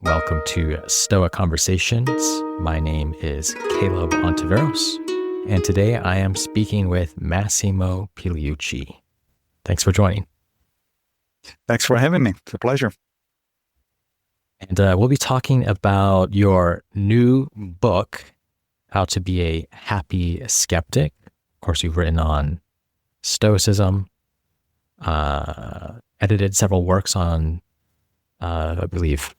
Welcome to Stoic Conversations. My name is Caleb Ontiveros, and today I am speaking with Massimo Pigliucci. Thanks for joining. Thanks for having me. It's a pleasure. And we'll be talking about your new book, How to Be a Happy Skeptic. Of course, you've written on Stoicism, edited several works on, I believe,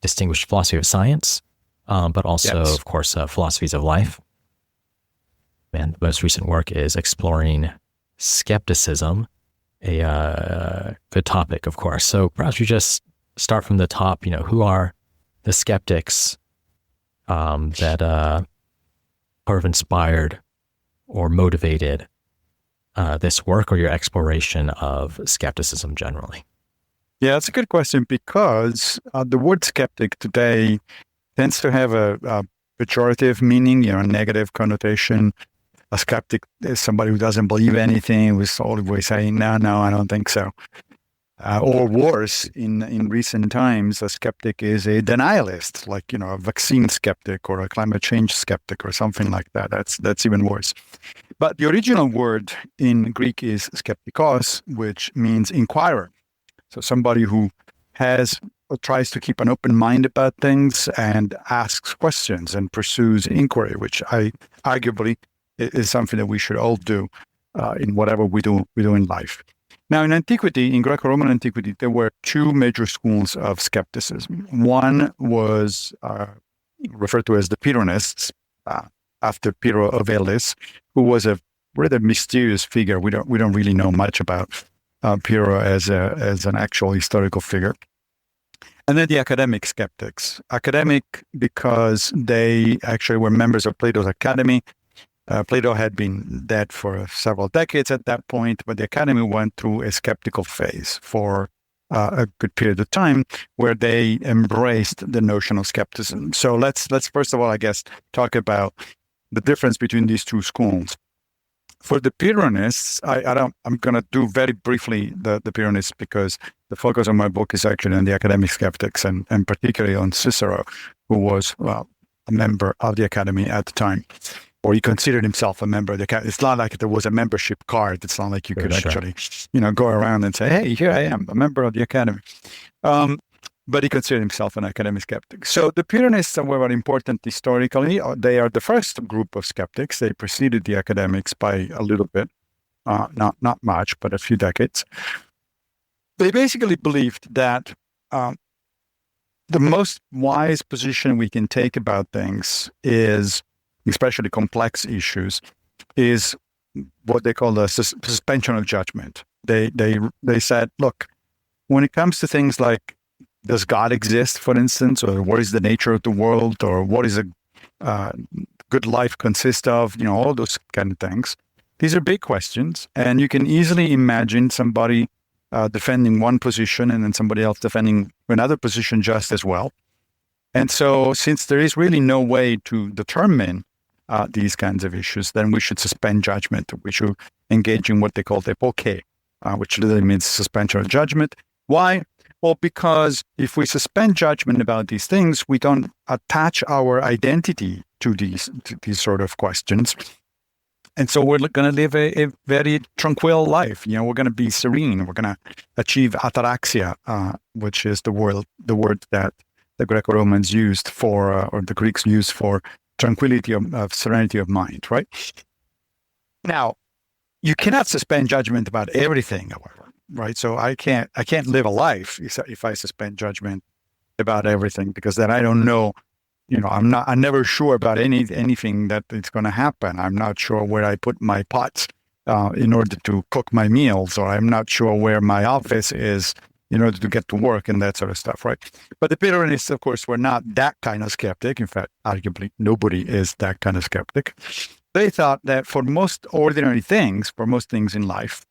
distinguished philosophy of science, but also, Yes. of course, philosophies of life. And the most recent work is exploring skepticism, a good topic, of course. So perhaps we just start from the top. Who are the skeptics that sort of inspired or motivated this work or your exploration of skepticism generally? Yeah, that's a good question because the word skeptic today tends to have a pejorative meaning, a negative connotation. A skeptic is somebody who doesn't believe anything, who's always saying, no, I don't think so. Or worse, in recent times, a skeptic is a denialist, like, a vaccine skeptic or a climate change skeptic or something like that. That's even worse. But the original word in Greek is skeptikos, which means inquirer. So somebody who has or tries to keep an open mind about things and asks questions and pursues inquiry, which arguably is something that we should all do in whatever we do in life. Now, in antiquity, in Greco-Roman antiquity, there were two major schools of skepticism. One was referred to as the Pyrrhonists, after Pyrrho of Elis, who was a rather mysterious figure. We don't really know much about Pyrrho as an actual historical figure. And then the academic skeptics. Academic because they actually were members of Plato's Academy. Plato had been dead for several decades at that point, but the Academy went through a skeptical phase for a good period of time where they embraced the notion of skepticism. So let's first of all, I guess, talk about the difference between these two schools. For the Pyrrhonists, I'm going to do very briefly the Pyrrhonists because the focus of my book is actually on the academic skeptics and particularly on Cicero, who was a member of the Academy at the time, or he considered himself a member of the Academy. It's not like there was a membership card. It's not like you could actually, go around and say, hey, here I am, a member of the Academy. But he considered himself an academic skeptic. So the Pyrrhonists, however, important historically. They are the first group of skeptics. They preceded the academics by a little bit, not much, but a few decades. They basically believed that the most wise position we can take about things is, especially complex issues, is what they call the suspension of judgment. They said, look, when it comes to things like, does God exist, for instance, or what is the nature of the world, or what is a good life consist of, all those kind of things. These are big questions, and you can easily imagine somebody defending one position and then somebody else defending another position just as well. And so since there is really no way to determine these kinds of issues, then we should suspend judgment. We should engage in what they call the aporia, which literally means suspension of judgment. Why? Well, because if we suspend judgment about these things, we don't attach our identity to these sort of questions. And so we're going to live a very tranquil life. We're going to be serene. We're going to achieve ataraxia, which is the word that the Greco-Romans used for, or the Greeks used for tranquility of serenity of mind, right? Now, you cannot suspend judgment about everything, however. Right, so I can't live a life if I suspend judgment about everything, because then I don't know. I'm never sure about anything that it's going to happen. I'm not sure where I put my pots in order to cook my meals, or I'm not sure where my office is in order to get to work and that sort of stuff. Right, but the Pyrrhonists, of course, were not that kind of skeptic. In fact, arguably nobody is that kind of skeptic. They thought that for most ordinary things, for most things in life,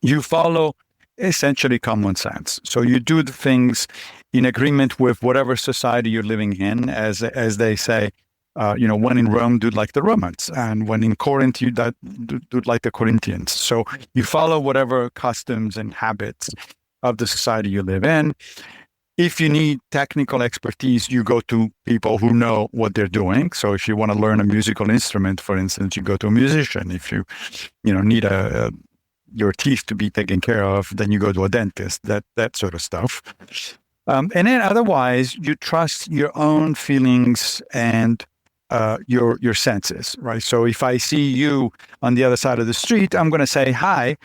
you follow essentially common sense. So you do the things in agreement with whatever society you're living in, as they say, when in Rome, do like the Romans, and when in Corinth, you do like the Corinthians. So you follow whatever customs and habits of the society you live in. If you need technical expertise, you go to people who know what they're doing. So if you want to learn a musical instrument, for instance, you go to a musician. If you need your teeth to be taken care of, then you go to a dentist. That sort of stuff. And then otherwise, you trust your own feelings and your senses, right? So if I see you on the other side of the street, I'm going to say hi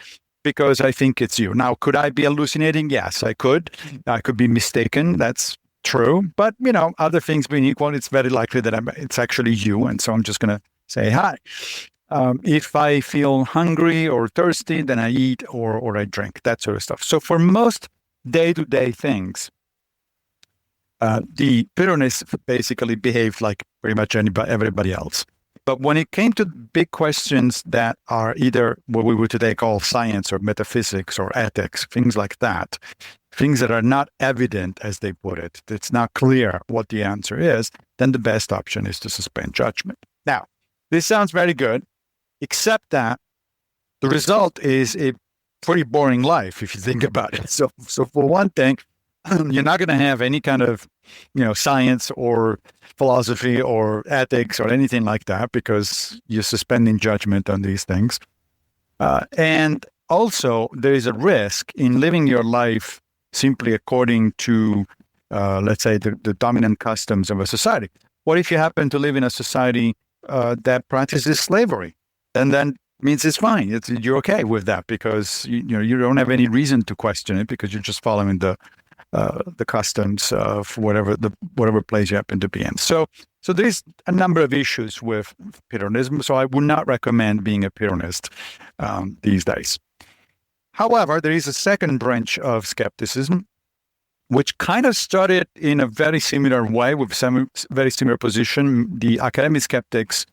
because I think it's you. Now, could I be hallucinating? Yes, I could. I could be mistaken. That's true. But, other things being equal, it's very likely that it's actually you. And so I'm just going to say hi. If I feel hungry or thirsty, then I eat or I drink, that sort of stuff. So for most day-to-day things, the Pyrrhonists basically behaved like pretty much everybody else. But when it came to big questions that are either what we would today call science or metaphysics or ethics, things like that, things that are not evident, as they put it, it's not clear what the answer is, then the best option is to suspend judgment. Now, this sounds very good, except that the result is a pretty boring life if you think about it. So for one thing, you're not going to have any kind of, science or philosophy or ethics or anything like that because you're suspending judgment on these things. And also, there is a risk in living your life simply according to, let's say, the dominant customs of a society. What if you happen to live in a society that practices slavery? And then means it's fine. You're okay with that because you don't have any reason to question it because you're just following the customs of whatever place you happen to be in. So there's a number of issues with Pyrrhonism. So I would not recommend being a Pyrrhonist these days. However, there is a second branch of skepticism, which kind of started in a very similar way with some very similar position. The academic skeptics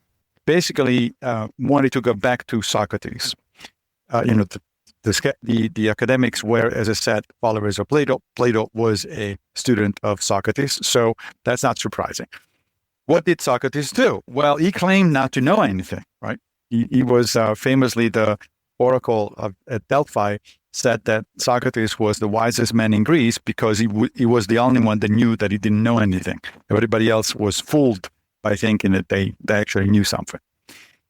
basically wanted to go back to Socrates. The academics were, as I said, followers of Plato. Plato was a student of Socrates, so that's not surprising. What did Socrates do? Well, he claimed not to know anything, right? He was famously the oracle at Delphi, said that Socrates was the wisest man in Greece because he was the only one that knew that he didn't know anything. Everybody else was fooled by thinking that they actually knew something.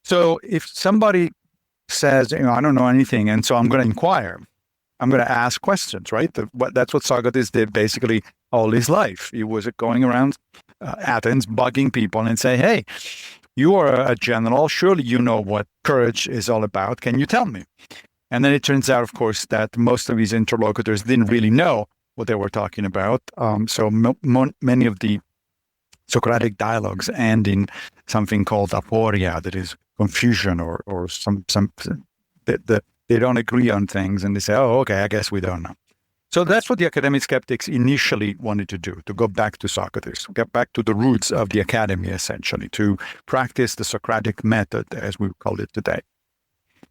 So if somebody says, I don't know anything, and so I'm going to inquire, I'm going to ask questions, right? That's what Socrates did basically all his life. He was going around Athens bugging people and say, hey, you are a general. Surely you know what courage is all about. Can you tell me? And then it turns out, of course, that most of his interlocutors didn't really know what they were talking about. So many of the Socratic dialogues end in something called aporia, that is confusion or some they don't agree on things and they say, oh, okay, I guess we don't know. So that's what the academic skeptics initially wanted to do, to go back to Socrates, get back to the roots of the academy, essentially, to practice the Socratic method, as we call it today.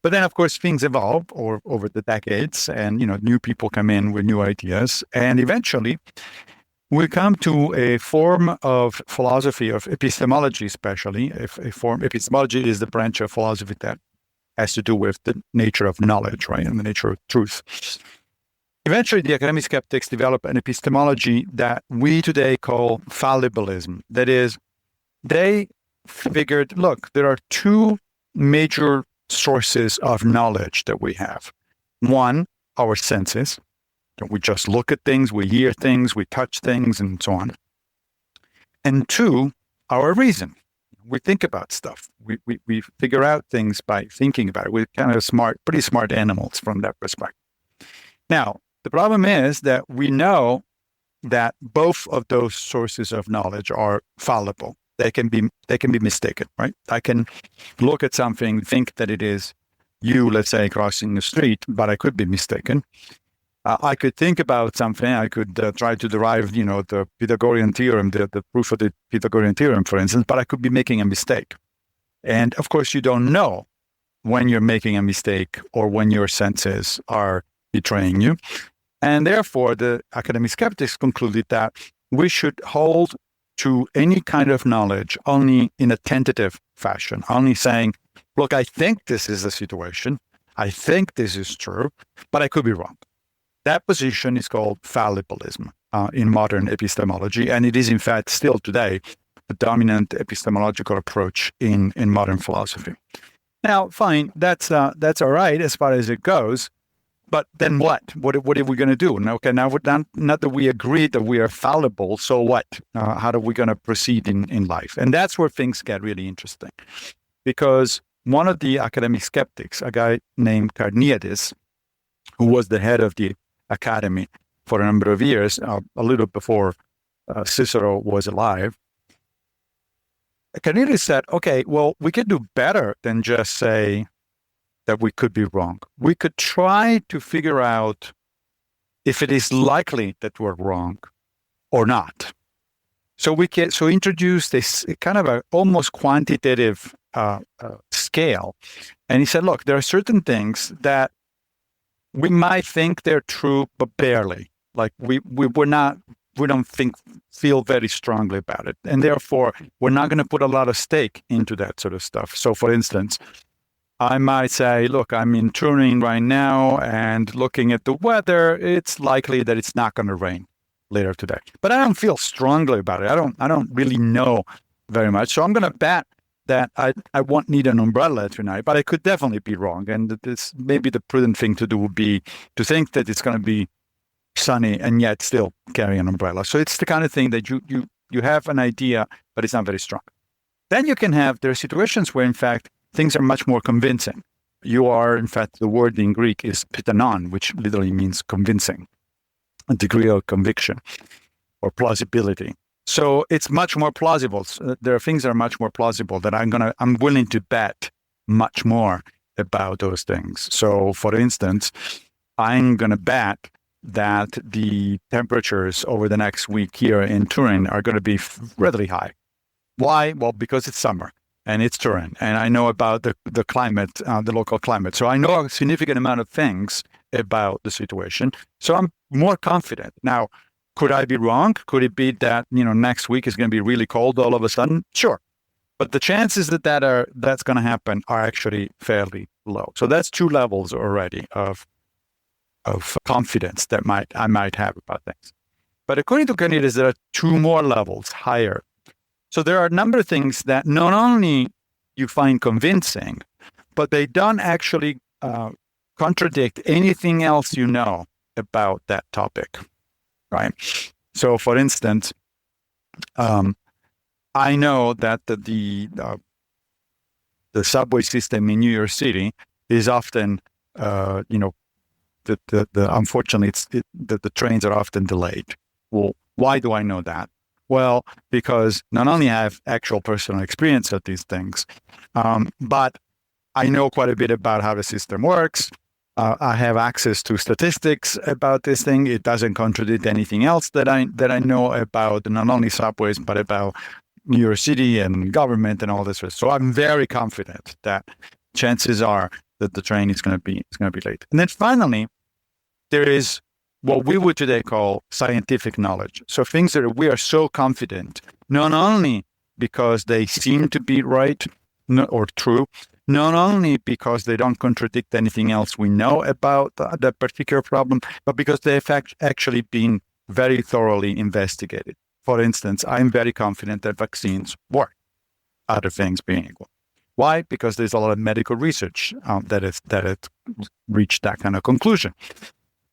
But then, of course, things evolve over the decades and, new people come in with new ideas. And eventually, we come to a form of philosophy, of epistemology especially. Epistemology is the branch of philosophy that has to do with the nature of knowledge, right, and the nature of truth. Eventually, the academic skeptics develop an epistemology that we today call fallibilism. That is, they figured, look, there are two major sources of knowledge that we have. One, our senses. We just look at things, we hear things, we touch things, and so on. And two, our reason. We think about stuff. We figure out things by thinking about it. We're kind of pretty smart animals from that perspective. Now, the problem is that we know that both of those sources of knowledge are fallible. They can be mistaken, right? I can look at something, think that it is you, let's say, crossing the street, but I could be mistaken. I could think about something. I could try to derive, the Pythagorean theorem, the proof of the Pythagorean theorem, for instance, but I could be making a mistake. And of course, you don't know when you're making a mistake or when your senses are betraying you. And therefore, the academic skeptics concluded that we should hold to any kind of knowledge only in a tentative fashion, only saying, look, I think this is the situation. I think this is true, but I could be wrong. That position is called fallibilism. in modern epistemology, and it is in fact still today the dominant epistemological approach in modern philosophy. Now, fine, that's all right as far as it goes. But then what? What are we going to do? Okay, now not that we agree that we are fallible, so what? How are we going to proceed in life? And that's where things get really interesting. Because one of the academic skeptics, a guy named Carneades, who was the head of the academy for a number of years, a little before Cicero was alive, Carneades said, okay, well, we can do better than just say that we could be wrong. We could try to figure out if it is likely that we're wrong or not. So we can introduce this kind of a almost quantitative scale. And he said, look, there are certain things that we might think they're true, but barely. Like we don't feel very strongly about it. And therefore, we're not going to put a lot of stake into that sort of stuff. So for instance, I might say, look, I'm in Turin right now, and looking at the weather, it's likely that it's not going to rain later today. But I don't feel strongly about it. I don't really know very much. So I'm going to bet that I won't need an umbrella tonight, but I could definitely be wrong. And this maybe the prudent thing to do would be to think that it's going to be sunny and yet still carry an umbrella. So it's the kind of thing that you have an idea, but it's not very strong. Then there are situations where, in fact, things are much more convincing. You are, in fact, the word in Greek is pitanon, which literally means convincing, a degree of conviction or plausibility. So it's much more plausible. There are things that are much more plausible that I'm willing to bet much more about those things. So, for instance, I'm going to bet that the temperatures over the next week here in Turin are going to be really high. Why? Well, because it's summer and it's Turin, and I know about the climate, the local climate. So I know a significant amount of things about the situation. So I'm more confident. Now, could I be wrong? Could it be that, next week is going to be really cold all of a sudden? Sure. But the chances that's going to happen are actually fairly low. So that's two levels already of confidence that I might have about things. But according to Carneades, there are two more levels higher. So there are a number of things that not only you find convincing, but they don't actually contradict anything else you know about that topic, right? So, for instance, I know that the subway system in New York City is often, unfortunately, the trains are often delayed. Well, why do I know that? Well, because not only I have actual personal experience of these things, but I know quite a bit about how the system works. I have access to statistics about this thing. It doesn't contradict anything else that I know about not only subways, but about New York City and government and all this. So I'm very confident that chances are that the train is going to be late. And then finally, there is what we would today call scientific knowledge. So things that we are so confident, not only because they seem to be right or true, not only because they don't contradict anything else we know about that particular problem, but because they have actually been very thoroughly investigated. For instance, I'm very confident that vaccines work, other things being equal. Why? Because there's a lot of medical research that has reached that kind of conclusion.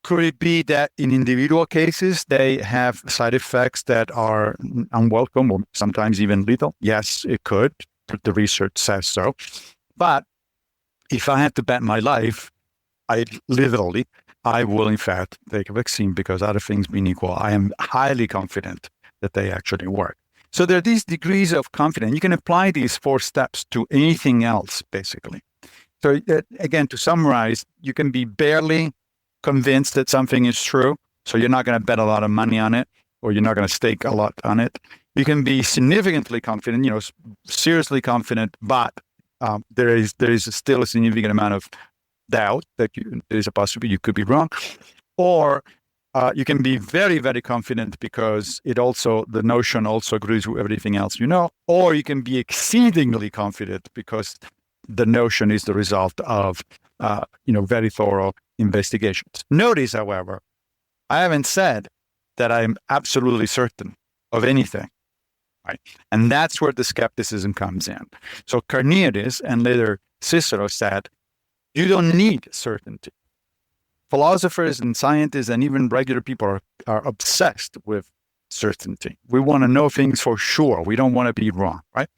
Could it be that in individual cases, they have side effects that are unwelcome or sometimes even lethal? Yes, it could. The research says so. But if I had to bet my life, I will in fact take a vaccine because other things being equal, I am highly confident that they actually work. So there are these degrees of confidence. You can apply these 4 steps to anything else, basically. So again, to summarize, you can be barely convinced that something is true. So you're not going to bet a lot of money on it, or you're not going to stake a lot on it. You can be significantly confident, seriously confident, but there is still a significant amount of doubt that there is a possibility you could be wrong. Or you can be very, very confident because the notion also agrees with everything else you know. Or you can be exceedingly confident because the notion is the result of very thorough investigations. Notice, however, I haven't said that I'm absolutely certain of anything. Right? And that's where the skepticism comes in. So Carneades and later Cicero said, you don't need certainty. Philosophers and scientists and even regular people are obsessed with certainty. We want to know things for sure. We don't want to be wrong, right?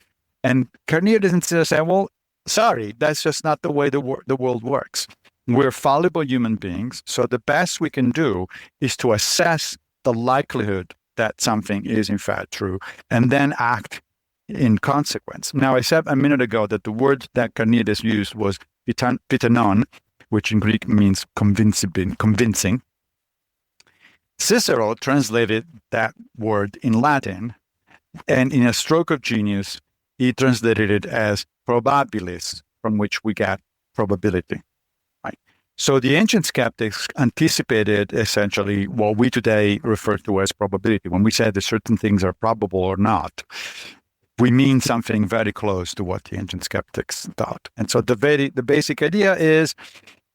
And Carneades and Cicero say, well, sorry, that's just not the way the world works. We're fallible human beings. So the best we can do is to assess the likelihood that something is in fact true and then act in consequence. Now, I said a minute ago that the word that Carneades used was pitanon, which in Greek means convincing. Cicero translated that word in Latin, and in a stroke of genius, he translated it as probabilis, from which we get probability. Right? So the ancient skeptics anticipated essentially what we today refer to as probability. When we say that certain things are probable or not, we mean something very close to what the ancient skeptics thought. And so the basic idea is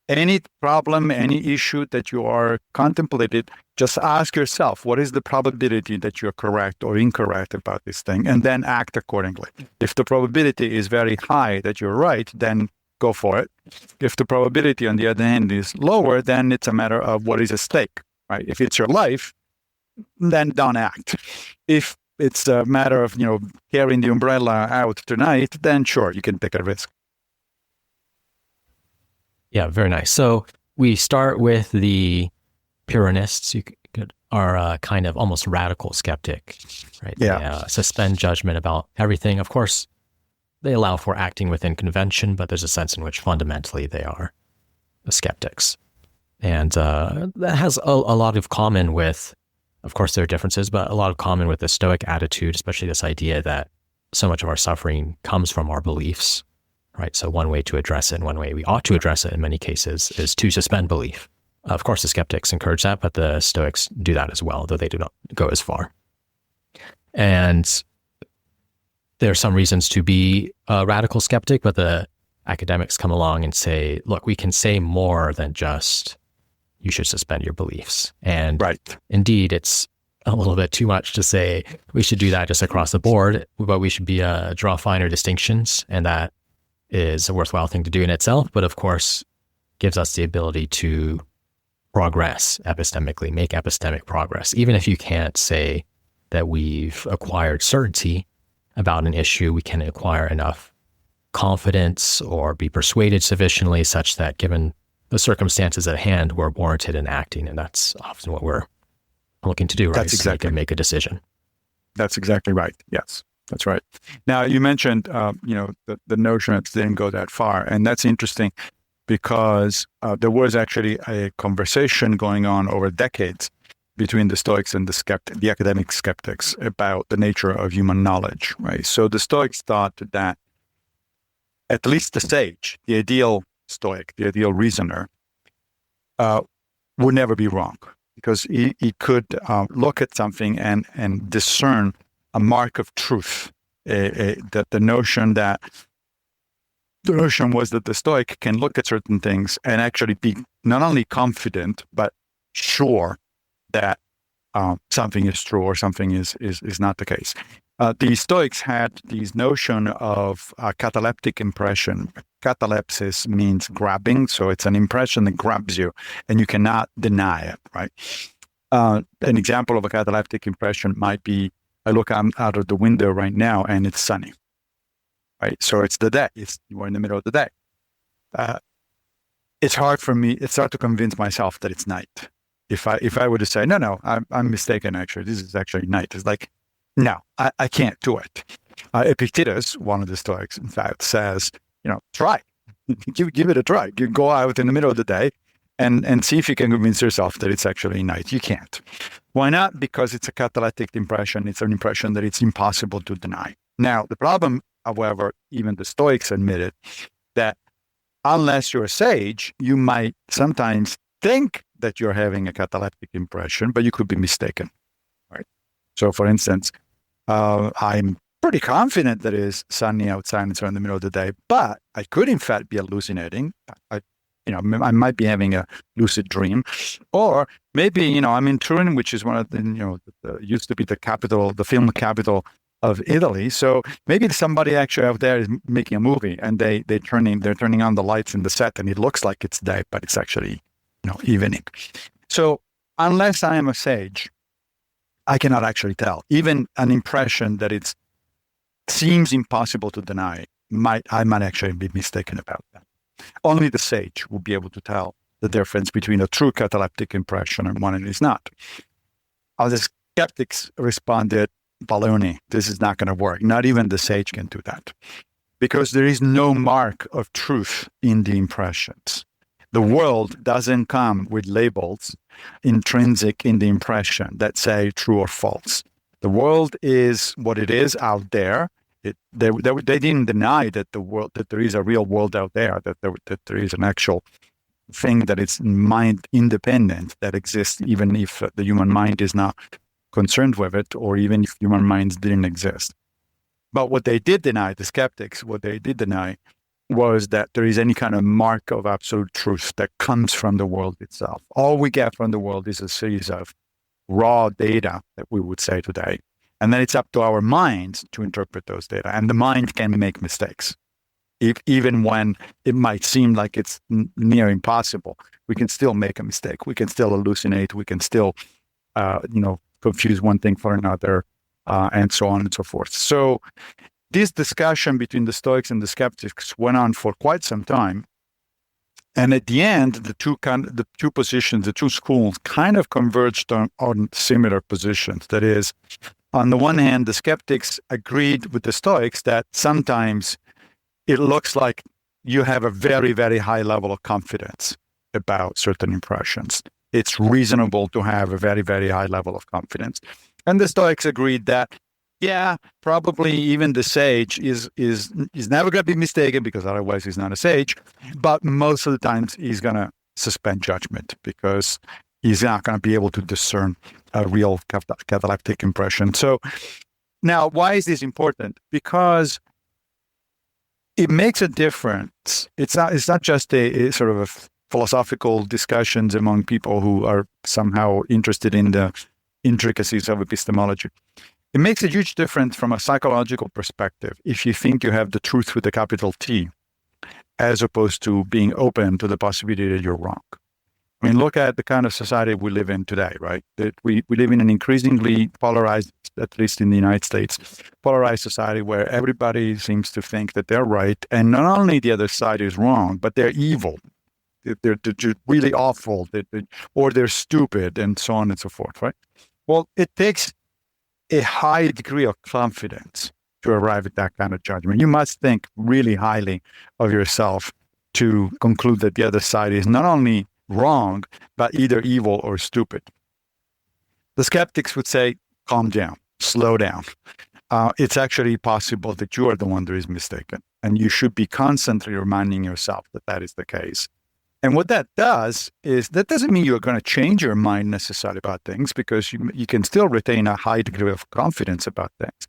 any problem, any issue that you are contemplating, just ask yourself, what is the probability that you're correct or incorrect about this thing, and then act accordingly. If the probability is very high that you're right, then go for it. If the probability, on the other hand, is lower, then it's a matter of what is at stake, right? If it's your life, then don't act. If it's a matter of, carrying the umbrella out tonight, then sure, you can take a risk. Yeah, very nice. So we start with the Pyrrhonists, are kind of almost radical skeptic, right? Yeah. They suspend judgment about everything. Of course, they allow for acting within convention, but there's a sense in which fundamentally they are the skeptics. And that has a lot of common with, of course, there are differences, but a lot of common with the Stoic attitude, especially this idea that so much of our suffering comes from our beliefs, right? So one way to address it, and one way we ought to address it in many cases, is to suspend belief. Of course, the skeptics encourage that, but the Stoics do that as well, though they do not go as far. And there are some reasons to be a radical skeptic, but the academics come along and say, look, we can say more than just you should suspend your beliefs. And right. Indeed, it's a little bit too much to say we should do that just across the board, but we should draw finer distinctions, and that is a worthwhile thing to do in itself, but of course gives us the ability to progress epistemically, make epistemic progress. Even if you can't say that we've acquired certainty about an issue, we can acquire enough confidence or be persuaded sufficiently such that given the circumstances at hand, we're warranted in acting. And that's often what we're looking to do, right? That's exactly. So you can make a decision. That's exactly right. Yes, that's right. Now, you mentioned, the notion that didn't go that far. And that's interesting because there was actually a conversation going on over decades between the Stoics and the academic skeptics about the nature of human knowledge, right? So the Stoics thought that at least the sage, the ideal Stoic, the ideal reasoner, would never be wrong because he could look at something and discern a mark of truth. That the notion was that the Stoic can look at certain things and actually be not only confident, but sure that something is true or something is not the case. The Stoics had this notion of cataleptic impression. Catalepsis means grabbing, so it's an impression that grabs you and you cannot deny it, right? An example of a cataleptic impression might be, I look out of the window right now and it's sunny, right? So it's the day, we're in the middle of the day. It's hard to convince myself that it's night. If I were to say, no, I'm mistaken, actually, this is actually night. It's like, no, I can't do it. Epictetus, one of the Stoics, in fact, says, try, give it a try. You go out in the middle of the day and see if you can convince yourself that it's actually night. You can't. Why not? Because it's a cataleptic impression. It's an impression that it's impossible to deny. Now, the problem, however, even the Stoics admitted that unless you're a sage, you might sometimes think that you're having a cataleptic impression, but you could be mistaken, right? So, for instance, I'm pretty confident that it's sunny outside and it's in the middle of the day, but I could in fact be hallucinating. I might be having a lucid dream, or maybe, I'm in Turin, which is one of the, used to be the capital, the film capital of Italy. So maybe somebody actually out there is making a movie, and they're turning on the lights in the set, and it looks like it's day, but it's actually, evening. So unless I am a sage, I cannot actually tell. Even an impression that it seems impossible to deny, I might actually be mistaken about that. Only the sage will be able to tell the difference between a true cataleptic impression and one that is not. The skeptics responded, baloney, this is not going to work. Not even the sage can do that, because there is no mark of truth in the impressions. The world doesn't come with labels intrinsic in the impression that say true or false. The world is what it is out there. They didn't deny that there is a real world out there, that there is an actual thing that is mind independent, that exists even if the human mind is not concerned with it, or even if human minds didn't exist. But what they did deny, the skeptics, was that there is any kind of mark of absolute truth that comes from the world itself. All we get from the world is a series of raw data, that we would say today. And then it's up to our minds to interpret those data. And the mind can make mistakes. Even when it might seem like it's near impossible, we can still make a mistake. We can still hallucinate. We can still, confuse one thing for another, and so on and so forth. So this discussion between the Stoics and the Skeptics went on for quite some time. And at the end, the two positions, the two schools kind of converged on similar positions. That is, on the one hand, the Skeptics agreed with the Stoics that sometimes it looks like you have a very, very high level of confidence about certain impressions. It's reasonable to have a very, very high level of confidence. And the Stoics agreed that, yeah, probably even the sage is never going to be mistaken, because otherwise he's not a sage. But most of the times he's going to suspend judgment, because he's not going to be able to discern a real cataleptic impression. So now, why is this important? Because it makes a difference. It's not just a sort of a philosophical discussions among people who are somehow interested in the intricacies of epistemology. It makes a huge difference from a psychological perspective if you think you have the truth with a capital T, as opposed to being open to the possibility that you're wrong. I mean, look at the kind of society we live in today, right? That we live in an increasingly polarized, at least in the United States, polarized society where everybody seems to think that they're right. And not only the other side is wrong, but they're evil. They're really awful, or they're stupid, and so on and so forth, right? Well, it takes a high degree of confidence to arrive at that kind of judgment. You must think really highly of yourself to conclude that the other side is not only wrong, but either evil or stupid. The skeptics would say, calm down, slow down. It's actually possible that you are the one that is mistaken, and you should be constantly reminding yourself that that is the case. And what that does is, that doesn't mean you're going to change your mind necessarily about things, because you can still retain a high degree of confidence about things.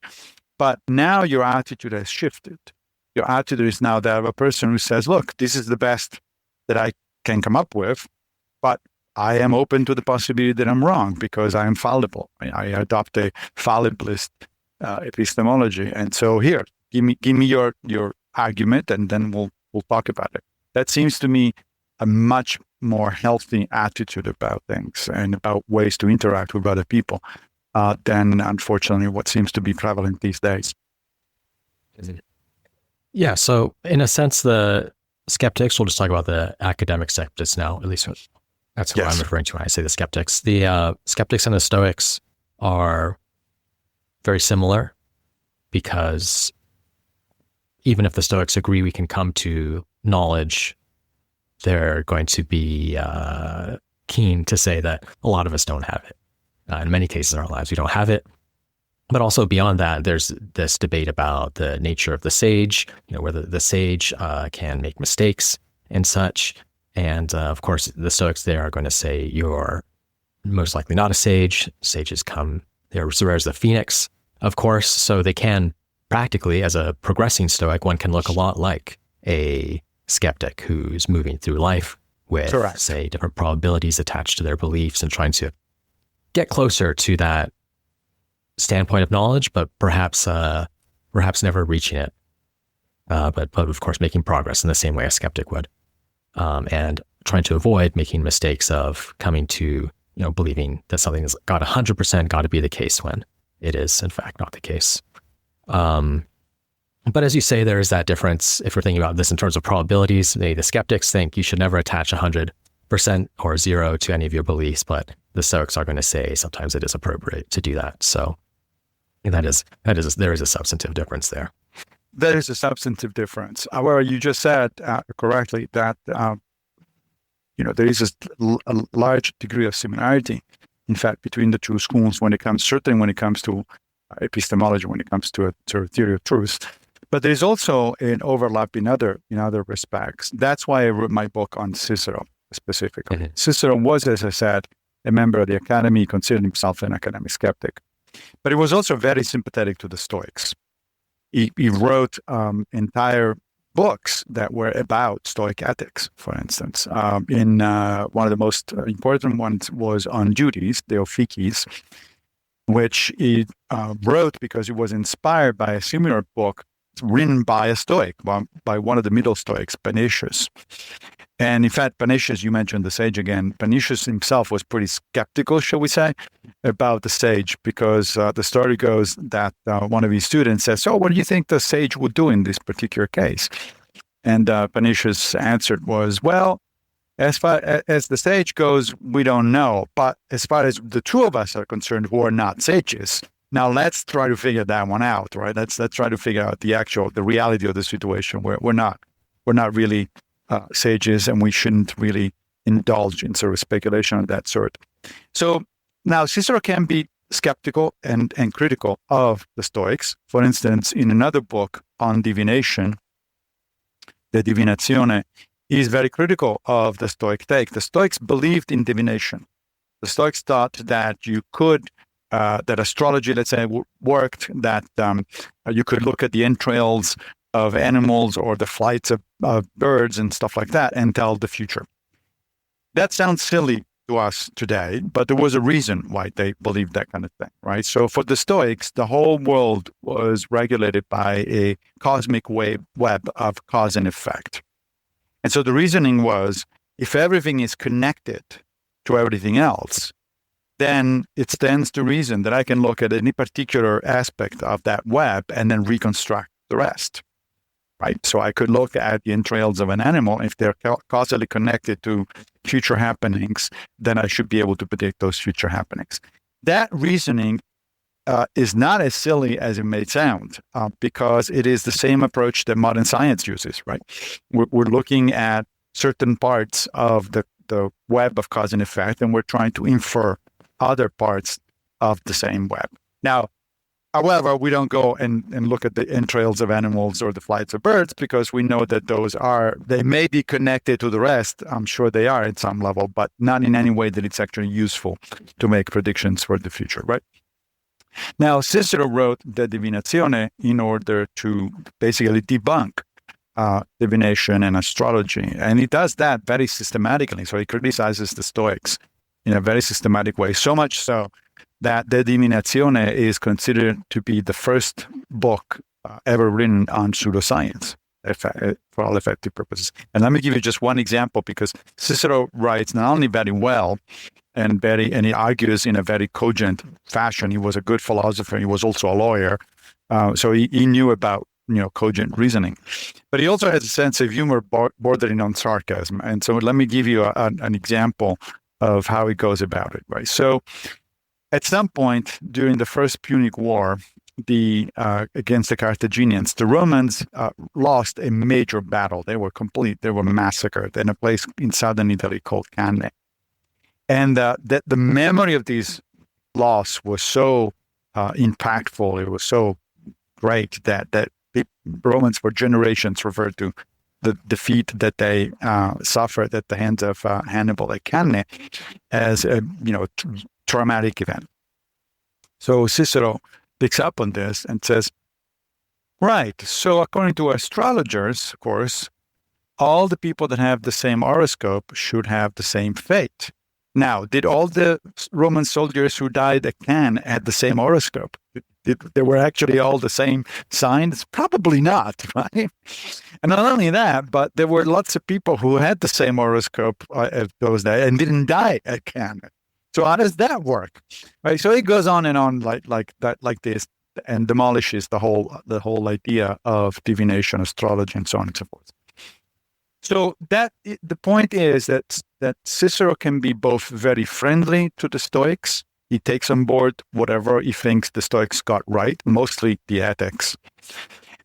But now your attitude has shifted. Your attitude is now that of a person who says, look, this is the best that I can come up with, but I am open to the possibility that I'm wrong, because I am fallible. I adopt a fallibilist epistemology. And so here, give me your argument, and then we'll talk about it. That seems to me a much more healthy attitude about things and about ways to interact with other people than, unfortunately, what seems to be prevalent these days. Yeah, so in a sense, the skeptics, we'll just talk about the academic skeptics now, at least that's what I'm referring to when I say the skeptics. The skeptics and the Stoics are very similar, because even if the Stoics agree we can come to knowledge, they're going to be keen to say that a lot of us don't have it. In many cases in our lives, we don't have it. But also beyond that, there's this debate about the nature of the sage, whether the sage can make mistakes and such. And of course, the Stoics, they are going to say you're most likely not a sage. Sages come, they're as rare as the phoenix, of course. So they can practically, as a progressing Stoic, one can look a lot like a skeptic who's moving through life with, Correct. say, different probabilities attached to their beliefs and trying to get closer to that standpoint of knowledge, but perhaps never reaching it. But of course, making progress in the same way a skeptic would, and trying to avoid making mistakes of coming to, believing that something has got 100% got to be the case when it is, in fact, not the case. But as you say, there is that difference. If we're thinking about this in terms of probabilities, the skeptics think you should never attach 100% or 0 to any of your beliefs, but the Stoics are going to say sometimes it is appropriate to do that. So there is a substantive difference there. There is a substantive difference. However, you just said correctly that there is a large degree of similarity, in fact, between the two schools certainly when it comes to epistemology, when it comes to a theory of truth. But there is also an overlap in other respects. That's why I wrote my book on Cicero specifically. Mm-hmm. Cicero was, as I said, a member of the academy, considered himself an academic skeptic. But he was also very sympathetic to the Stoics. He wrote entire books that were about Stoic ethics, for instance. In one of the most important ones was on duties, the Ophices, which he wrote because he was inspired by a similar book written by a Stoic, by one of the middle Stoics, Panaetius. And in fact, Panaetius, you mentioned the sage again, Panaetius himself was pretty skeptical, shall we say, about the sage, because the story goes that one of his students says, "So what do you think the sage would do in this particular case?" And Panaetius' answered was, "Well, as far as the sage goes, we don't know. But as far as the two of us are concerned who are not sages, now let's try to figure that one out, right? Let's try to figure out the reality of the situation where we're not really sages, and we shouldn't really indulge in sort of speculation of that sort." So now Cicero can be skeptical and critical of the Stoics. For instance, in another book on divination, the Divinatione, he is very critical of the Stoic take. The Stoics believed in divination. The Stoics thought that you could, that astrology, let's say, worked, that you could look at the entrails of animals or the flights of birds and stuff like that and tell the future. That sounds silly to us today, but there was a reason why they believed that kind of thing, right? So for the Stoics, the whole world was regulated by a cosmic web of cause and effect. And so the reasoning was, if everything is connected to everything else, then it stands to reason that I can look at any particular aspect of that web and then reconstruct the rest. Right? So I could look at the entrails of an animal. If they're causally connected to future happenings, then I should be able to predict those future happenings. That reasoning is not as silly as it may sound, because it is the same approach that modern science uses, right? We're looking at certain parts of the web of cause and effect, and we're trying to infer other parts of the same web. Now, however, we don't go and look at the entrails of animals or the flights of birds, because we know that they may be connected to the rest. I'm sure they are at some level, but not in any way that it's actually useful to make predictions for the future, right? Now, Cicero wrote the Divinatione in order to basically debunk divination and astrology. And he does that very systematically. So he criticizes the Stoics in a very systematic way, so much so that the Divinatione is considered to be the first book ever written on pseudoscience for all effective purposes. And let me give you just one example, because Cicero writes not only very well and he argues in a very cogent fashion. He was a good philosopher. He was also a lawyer. So he knew about cogent reasoning. But he also has a sense of humor bordering on sarcasm. And so let me give you an example of how he goes about it, right? So at some point during the First Punic War, against the Carthaginians, the Romans lost a major battle. They were massacred in a place in southern Italy called Cannae. And the memory of this loss was so impactful, it was so great that the Romans for generations referred to the defeat that they suffered at the hands of Hannibal at Cannae as a traumatic event. So Cicero picks up on this and says, right, so according to astrologers, of course, all the people that have the same horoscope should have the same fate. Now, did all the Roman soldiers who died at Cannes had the same horoscope? They were actually all the same signs? Probably not, right? And not only that, but there were lots of people who had the same horoscope at those days and didn't die at Cannes. So how does that work? Right. So it goes on and on like this, and demolishes the whole idea of divination, astrology, and so on and so forth. So the point is that Cicero can be both very friendly to the Stoics. He takes on board whatever he thinks the Stoics got right, mostly the ethics,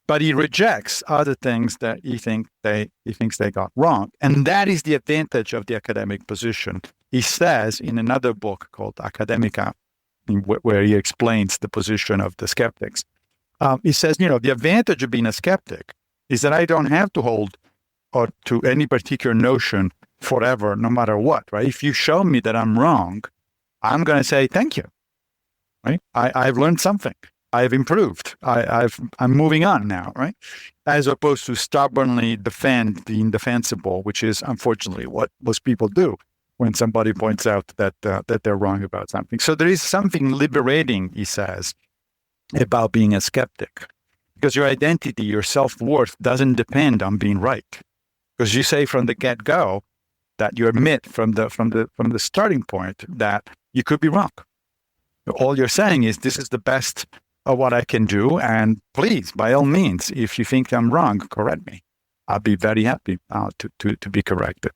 but he rejects other things that he thinks they got wrong, and that is the advantage of the academic position. He says in another book called Academica, where he explains the position of the skeptics. He says, the advantage of being a skeptic is that I don't have to hold or to any particular notion forever, no matter what, right? If you show me that I'm wrong, I'm going to say, thank you, right? I've learned something. I've improved. I'm moving on now, right? As opposed to stubbornly defend the indefensible, which is unfortunately what most people do when somebody points out that they're wrong about something. So there is something liberating, he says, about being a skeptic, because your identity, your self-worth doesn't depend on being right. Because you say from the get-go that you admit from the starting point that you could be wrong. All you're saying is this is the best of what I can do, and please, by all means, if you think I'm wrong, correct me. I'll be very happy to be corrected.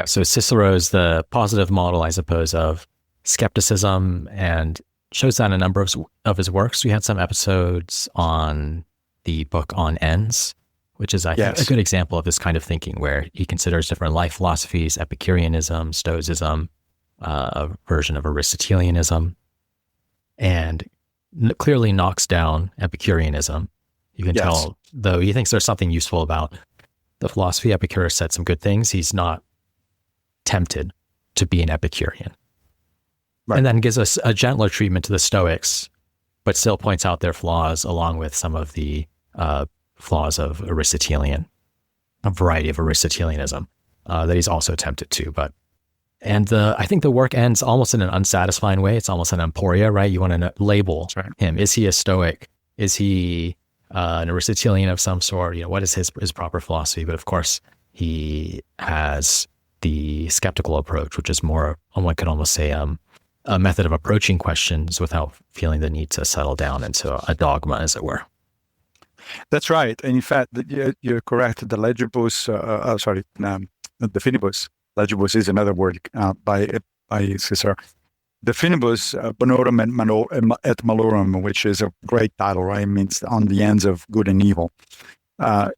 So Cicero is the positive model, I suppose, of skepticism, and shows that in a number of his works. We had some episodes on the book On Ends, which is, I think, a good example of this kind of thinking, where he considers different life philosophies, Epicureanism, Stoicism, a version of Aristotelianism, and clearly knocks down Epicureanism. You can tell, though he thinks there's something useful about the philosophy. Epicurus said some good things. He's not tempted to be an Epicurean. Right. And then gives us a gentler treatment to the Stoics, but still points out their flaws, along with some of the flaws of Aristotelian, a variety of Aristotelianism that he's also tempted to. I think the work ends almost in an unsatisfying way. It's almost an aporia, right? You want to label him. Is he a Stoic? Is he an Aristotelian of some sort? What is his proper philosophy? But of course, he has the skeptical approach, which is more, one could almost say, a method of approaching questions without feeling the need to settle down into a dogma, as it were. That's right. And in fact, you're correct. The legibus, the finibus. Legibus is another word by Cicero. The finibus bonorum et malorum, which is a great title, right? It means on the ends of good and evil.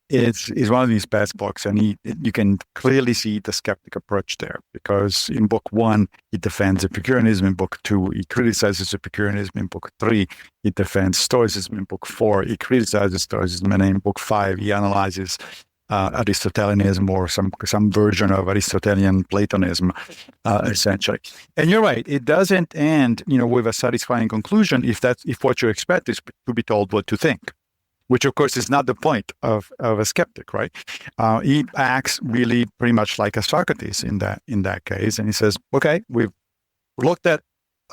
Is one of these best books, and you can clearly see the skeptic approach there, because in book 1 he defends Epicureanism, in book 2 he criticizes Epicureanism, in book 3 he defends Stoicism, in book 4 he criticizes Stoicism, and in book 5 he analyzes Aristotelianism, or some version of Aristotelian Platonism, essentially. And you're right; it doesn't end, with a satisfying conclusion if what you expect is to be told what to think, which of course is not the point of a skeptic, right? He acts really pretty much like a Socrates in that case, and he says, "Okay, we've looked at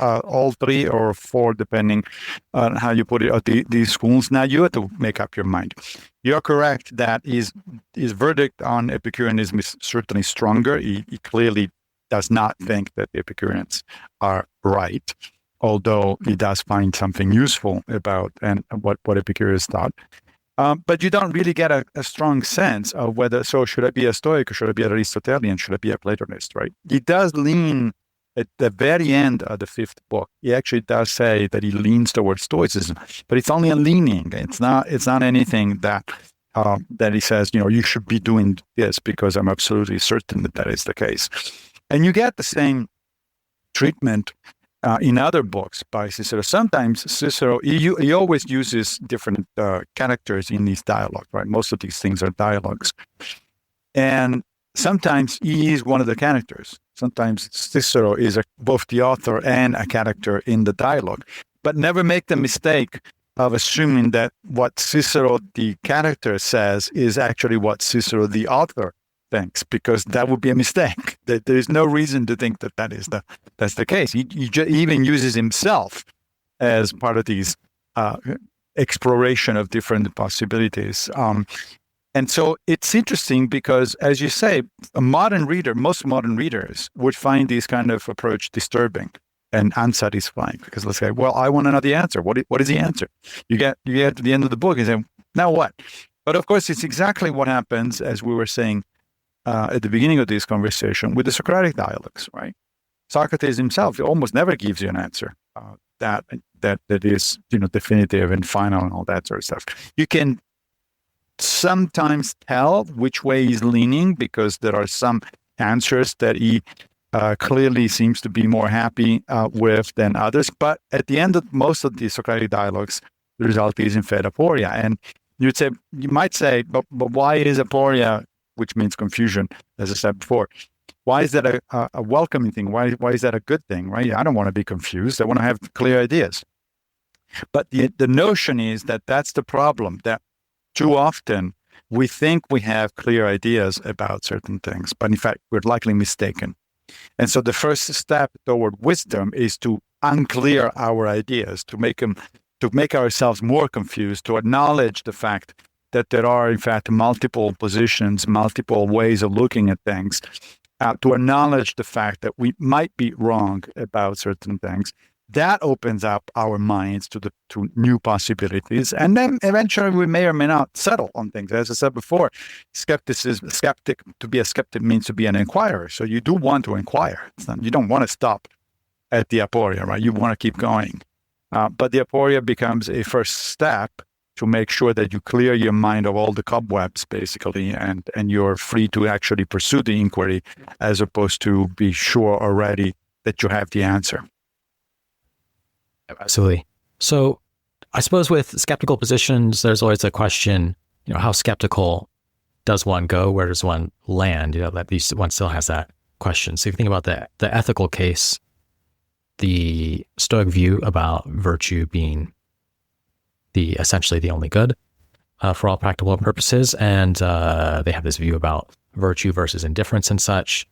all 3 or 4, depending on how you put it, these schools. Now you have to make up your mind." You're correct that his verdict on Epicureanism is certainly stronger. He clearly does not think that the Epicureans are right, although he does find something useful about and what Epicurus thought. But you don't really get a strong sense of whether, should I be a Stoic, or should I be an Aristotelian, should I be a Platonist, right? He does lean, at the very end of the 5th book, he actually does say that he leans towards Stoicism, but it's only a leaning. It's not anything that he says, you should be doing this, because I'm absolutely certain that is the case. And you get the same treatment in other books by Cicero. Sometimes Cicero, he always uses different characters in these dialogues, right? Most of these things are dialogues. And sometimes he is one of the characters. Sometimes Cicero is both the author and a character in the dialogue. But never make the mistake of assuming that what Cicero, the character, says is actually what Cicero, the author, thinks, because that would be a mistake. That there is no reason to think that that's the case. He even uses himself as part of these exploration of different possibilities. And so it's interesting because, as you say, most modern readers would find this kind of approach disturbing and unsatisfying, because let's say, well, I want to know the answer. What is the answer? You get to the end of the book and say, now what? But of course, it's exactly what happens, as we were saying at the beginning of this conversation, with the Socratic dialogues, right? Socrates himself almost never gives you an answer that is, definitive and final and all that sort of stuff. You can sometimes tell which way he's leaning, because there are some answers that he clearly seems to be more happy with than others. But at the end of most of the Socratic dialogues, the result is in fact aporia. And you might say, but why is aporia, which means confusion, as I said before, why is that a welcoming thing? Why is that a good thing, right? I don't want to be confused. I want to have clear ideas. But the notion is that that's the problem, that too often we think we have clear ideas about certain things, but in fact, we're likely mistaken. And so the first step toward wisdom is to unclear our ideas, to make ourselves more confused, to acknowledge the fact that there are, in fact, multiple positions, multiple ways of looking at things, to acknowledge the fact that we might be wrong about certain things. That opens up our minds to new possibilities. And then eventually we may or may not settle on things. As I said before, to be a skeptic means to be an inquirer. So you do want to inquire. You don't want to stop at the aporia, right? You want to keep going. But the aporia becomes a first step to make sure that you clear your mind of all the cobwebs, basically, and you're free to actually pursue the inquiry, as opposed to be sure already that you have the answer. Absolutely. So I suppose with skeptical positions, there's always a question, how skeptical does one go? Where does one land? At least one still has that question. So if you think about the ethical case, the Stoic view about virtue being essentially the only good for all practical purposes, and they have this view about virtue versus indifference and such.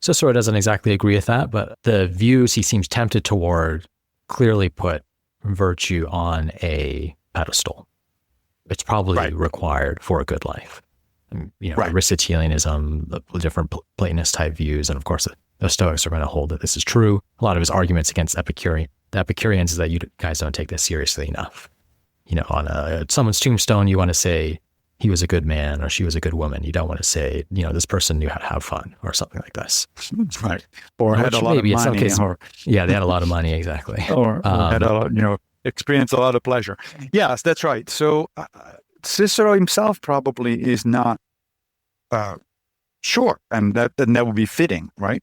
Cicero doesn't exactly agree with that, but the views he seems tempted toward clearly put virtue on a pedestal. It's probably required for a good life. Aristotelianism, the different Platonist type views, and of course the Stoics are going to hold that this is true. A lot of his arguments against the Epicureans is that you guys don't take this seriously enough. On someone's tombstone, you want to say he was a good man or she was a good woman. You don't want to say, this person knew how to have fun or something like this. Right. Or had a lot of money. In some cases, they had a lot of money, exactly. or had a lot, experienced a lot of pleasure. Yes, that's right. So Cicero himself probably is not sure, and that would be fitting, right?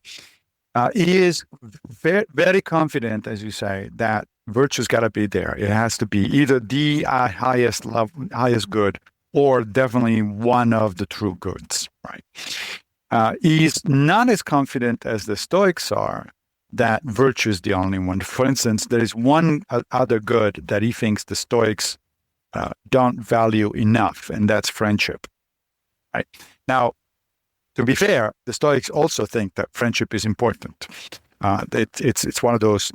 He is very, very confident, as you say, that virtue's got to be there. It has to be either the highest good, or definitely one of the true goods, right? He's not as confident as the Stoics are that virtue is the only one. For instance, there is one other good that he thinks the Stoics don't value enough, and that's friendship, right? Now, to be fair, the Stoics also think that friendship is important. It's one of those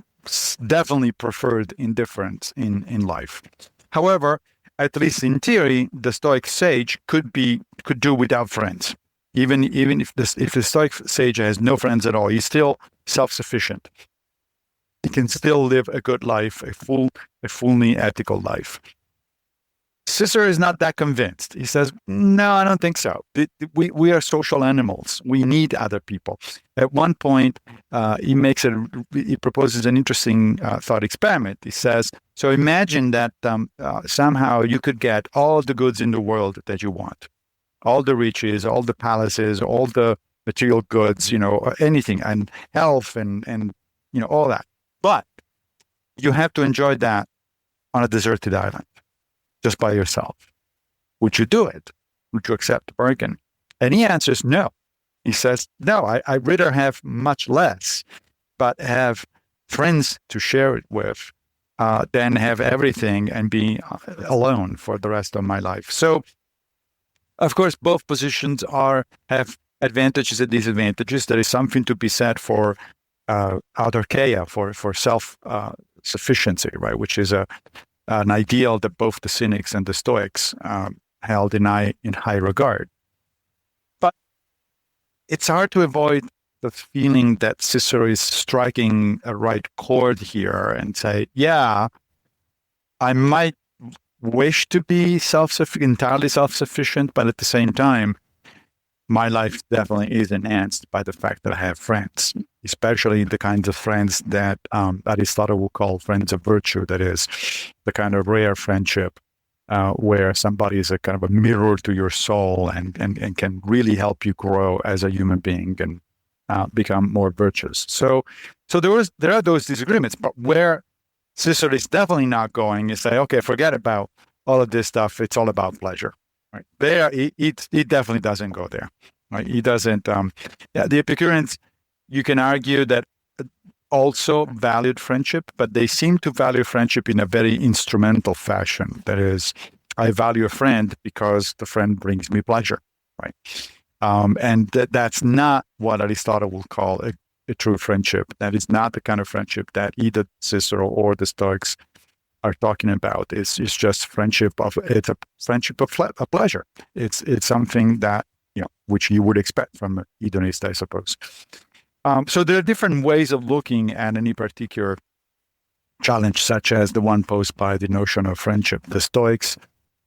definitely preferred indifference in life. However, at least in theory, the Stoic sage could do without friends. Even if the Stoic sage has no friends at all, he's still self-sufficient. He can still live a good life, a fully ethical life. Cicero is not that convinced. He says, no, I don't think so. We are social animals. We need other people. At one point, he proposes an interesting thought experiment. He says, so imagine that somehow you could get all the goods in the world that you want. All the riches, all the palaces, all the material goods, anything, and health and all that. But you have to enjoy that on a deserted island, just by yourself. Would you do it? Would you accept the bargain? And he answers no. He says, no, I'd rather have much less, but have friends to share it with, than have everything and be alone for the rest of my life. So, of course, both positions have advantages and disadvantages. There is something to be said for autarkeia, for self sufficiency, right? Which is an ideal that both the Cynics and the Stoics held in high regard. But it's hard to avoid the feeling that Cicero is striking a right chord here and say, yeah, I might wish to be entirely self-sufficient, but at the same time, my life definitely is enhanced by the fact that I have friends, especially the kinds of friends that Aristotle would call friends of virtue. That is, the kind of rare friendship where somebody is a kind of a mirror to your soul and can really help you grow as a human being and become more virtuous. So there are those disagreements, but where Cicero is definitely not going is say, okay, forget about all of this stuff. It's all about pleasure. Right there, he definitely doesn't go there. Right, he doesn't. The Epicureans, you can argue that also valued friendship, but they seem to value friendship in a very instrumental fashion. That is, I value a friend because the friend brings me pleasure. Right, and that's not what Aristotle will call a true friendship. That is not the kind of friendship that either Cicero or the Stoics are talking about. It's just friendship of pleasure. It's something that, which you would expect from a hedonist, I suppose. So there are different ways of looking at any particular challenge, such as the one posed by the notion of friendship. The Stoics,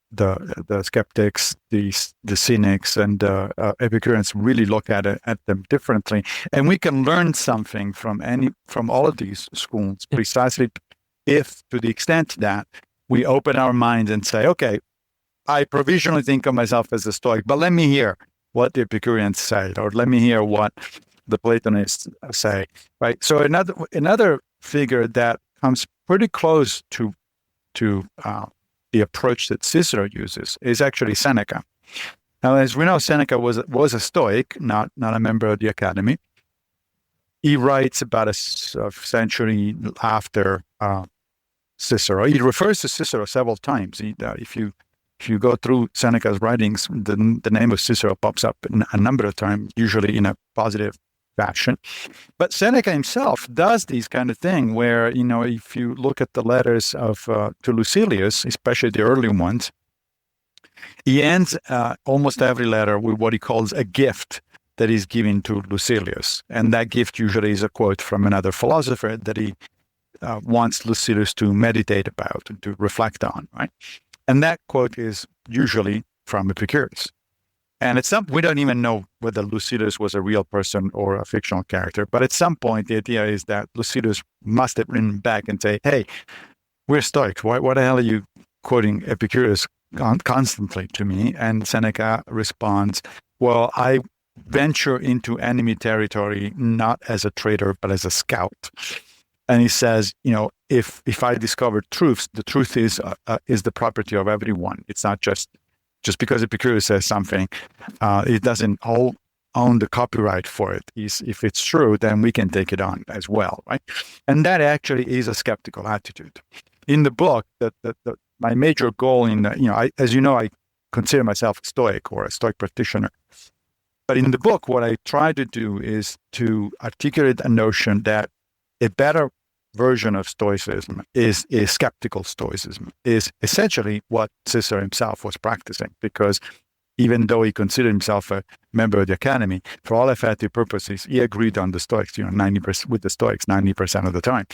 the Skeptics, the Cynics, and the Epicureans really look at them differently, and we can learn something from all of these schools precisely if, to the extent that we open our minds and say, okay, I provisionally think of myself as a Stoic, but let me hear what the Epicureans say, or let me hear what the Platonists say, right? So another figure that comes pretty close to the approach that Cicero uses is actually Seneca. Now, as we know, Seneca was a Stoic, not a member of the Academy. He writes about a century after Cicero. He refers to Cicero several times. If you go through Seneca's writings, the name of Cicero pops up a number of times, usually in a positive fashion. But Seneca himself does these kind of thing where, if you look at the letters to Lucilius, especially the early ones, he ends almost every letter with what he calls a gift that is given to Lucilius. And that gift usually is a quote from another philosopher that he wants Lucilius to meditate about and to reflect on, right? And that quote is usually from Epicurus. And we don't even know whether Lucilius was a real person or a fictional character, but at some point, the idea is that Lucilius must have written back and say, hey, we're Stoics. Why the hell are you quoting Epicurus constantly to me? And Seneca responds, well, I venture into enemy territory not as a traitor, but as a scout. And he says, if I discover truths, the truth is the property of everyone. It's not just because Epicurus says something, it doesn't own the copyright for it. If it's true, then we can take it on as well, right? And that actually is a skeptical attitude. In the book, my major goal as you know, I consider myself a Stoic or a Stoic practitioner. But in the book, what I try to do is to articulate a notion that a better version of Stoicism is skeptical Stoicism, is essentially what Cicero himself was practicing, because even though he considered himself a member of the Academy, for all effective purposes, he agreed on the Stoics, 90% with the Stoics 90% of the time.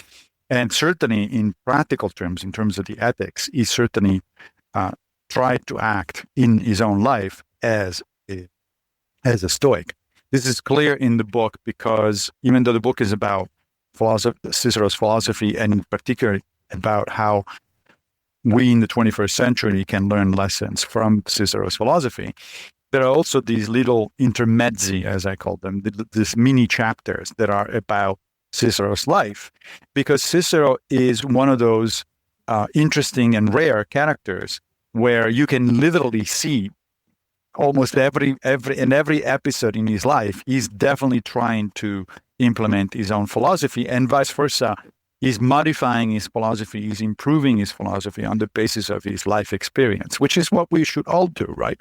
And certainly in practical terms, in terms of the ethics, he certainly tried to act in his own life as a Stoic. This is clear in the book because even though the book is about Cicero's philosophy, and in particular about how we in the 21st century can learn lessons from Cicero's philosophy, there are also these little intermezzi, as I call them, these mini chapters that are about Cicero's life, because Cicero is one of those interesting and rare characters where you can literally see almost every episode in his life, he's definitely trying to implement his own philosophy, and vice versa. He's modifying his philosophy, he's improving his philosophy on the basis of his life experience, which is what we should all do, right?